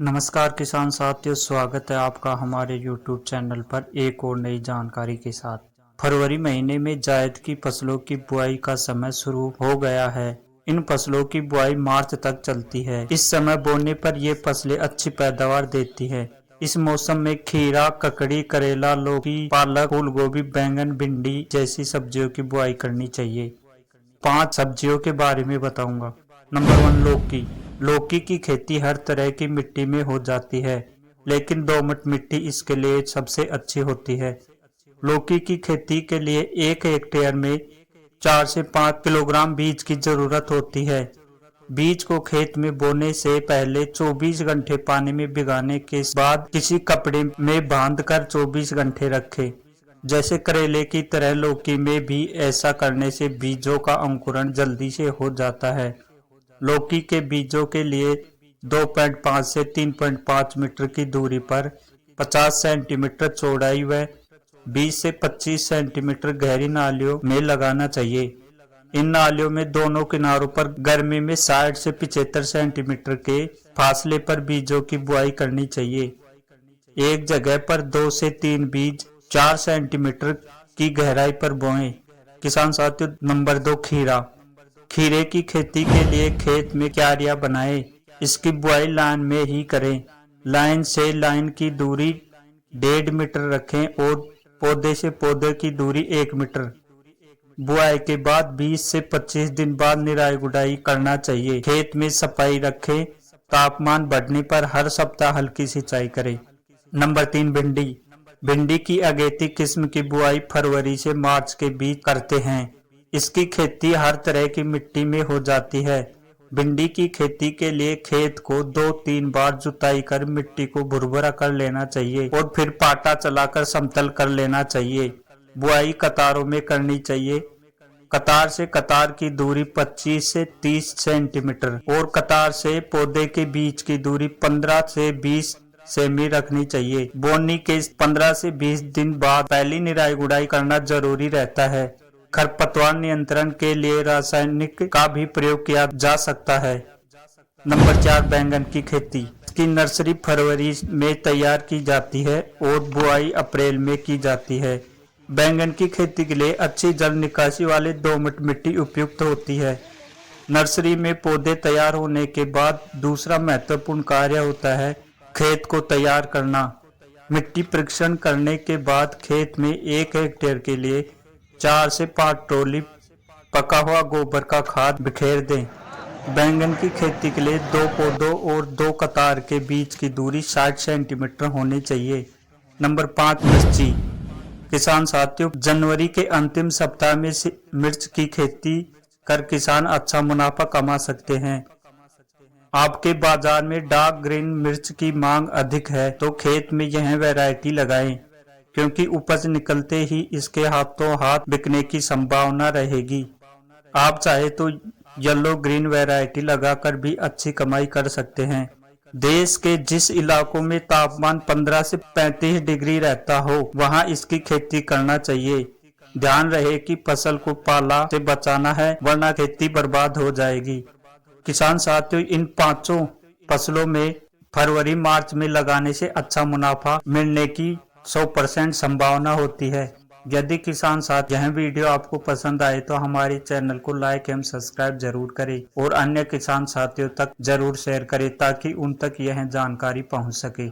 नमस्कार किसान साथियों, स्वागत है आपका हमारे YouTube चैनल पर एक और नई जानकारी के साथ। फरवरी महीने में जायद की फसलों की बुआई का समय शुरू हो गया है। इन फसलों की बुआई मार्च तक चलती है। इस समय बोने पर ये फसलें अच्छी पैदावार देती है। इस मौसम में खीरा, ककड़ी, करेला, लौकी, पालक, फूल गोभी, बैंगन, भिंडी जैसी सब्जियों की बुआई करनी चाहिए। 5 सब्जियों के बारे में बताऊंगा। नंबर 1, लौकी। लौकी की खेती हर तरह की मिट्टी में हो जाती है, लेकिन दोमट मिट्टी इसके लिए सबसे अच्छी होती है। लौकी की खेती के लिए 1 हेक्टेयर में 4 से 5 किलोग्राम बीज की जरूरत होती है। बीज को खेत में बोने से पहले 24 घंटे पानी में भिगाने के बाद किसी कपड़े में बांधकर 24 घंटे रखें। जैसे करेले की तरह लौकी में भी ऐसा करने से बीजों का अंकुरण जल्दी से हो जाता है। लौकी के बीजों के लिए 2.5 से 3.5 मीटर की दूरी पर 50 सेंटीमीटर चौड़ाई व 20 से 25 सेंटीमीटर गहरी नालियों में लगाना चाहिए। इन नालियों में दोनों किनारों पर गर्मी में 60 से 75 सेंटीमीटर के फासले पर बीजों की बुआई करनी चाहिए। एक जगह पर 2 से 3 बीज 4 सेंटीमीटर की गहराई पर बोएं। किसान साथियों, नंबर 2, खीरा। खीरे की खेती के लिए खेत में क्यारियां बनाएं। इसकी बुआई लाइन में ही करें। लाइन से लाइन की दूरी 1.5 मीटर रखें और पौधे से पौधे की दूरी 1 मीटर। बुआई के बाद 20 से 25 दिन बाद निराई गुड़ाई करना चाहिए। खेत में सफाई रखें। तापमान बढ़ने पर हर सप्ताह हल्की सिंचाई करें। नंबर 3, भिंडी। भिंडी की अगेती किस्म की बुआई फरवरी से मार्च के बीच करते हैं। इसकी खेती हर तरह की मिट्टी में हो जाती है। भिंडी की खेती के लिए खेत को 2-3 बार जुताई कर मिट्टी को भुरभुरा कर लेना चाहिए और फिर पाटा चलाकर समतल कर लेना चाहिए। बुआई कतारों में करनी चाहिए। कतार से कतार की दूरी 25 से 30 सेंटीमीटर और कतार से पौधे के बीच की दूरी 15 से 20 सेमी रखनी चाहिए। बोनी के 15 से 20 दिन बाद पहली निराई गुड़ाई करना जरूरी रहता है। खरपतवार नियंत्रण के लिए रासायनिक का भी प्रयोग किया जा सकता है। नंबर 4, बैंगन की खेती। इसकी नर्सरी फरवरी में तैयार की जाती है और बुआई अप्रैल में की जाती है। बैंगन की खेती के लिए अच्छी जल निकासी वाली दोमट मिट्टी उपयुक्त होती है। नर्सरी में पौधे तैयार होने के बाद दूसरा महत्वपूर्ण कार्य होता है खेत को तैयार करना। मिट्टी परीक्षण करने के बाद खेत में 1 हेक्टेयर के लिए 4 से 5 ट्रॉली पका हुआ गोबर का खाद बिखेर दें। बैंगन की खेती के लिए 2 पौधों और 2 कतार के बीच की दूरी 60 सेंटीमीटर होनी चाहिए। नंबर 5, मिर्ची। किसान साथियों, जनवरी के अंतिम सप्ताह में मिर्च की खेती कर किसान अच्छा मुनाफा कमा सकते हैं। आपके बाजार में डार्क ग्रीन मिर्च की मांग अधिक है तो खेत में यह वैरायटी लगाएं, क्योंकि उपज निकलते ही इसके हाथों हाथ बिकने की संभावना रहेगी। आप चाहे तो येलो ग्रीन वैरायटी लगाकर भी अच्छी कमाई कर सकते हैं। देश के जिस इलाकों में तापमान 15 से 35 डिग्री रहता हो वहां इसकी खेती करना चाहिए। ध्यान रहे कि फसल को पाला से बचाना है, वरना खेती बर्बाद हो जाएगी। किसान साथियों, इन 5 फसलों में फरवरी मार्च में लगाने से अच्छा मुनाफा मिलने की 100% संभावना होती है। यदि किसान साथ यह वीडियो आपको पसंद आए तो हमारे चैनल को लाइक एवं सब्सक्राइब जरूर करें और अन्य किसान साथियों तक जरूर शेयर करें ताकि उन तक यह जानकारी पहुंच सके।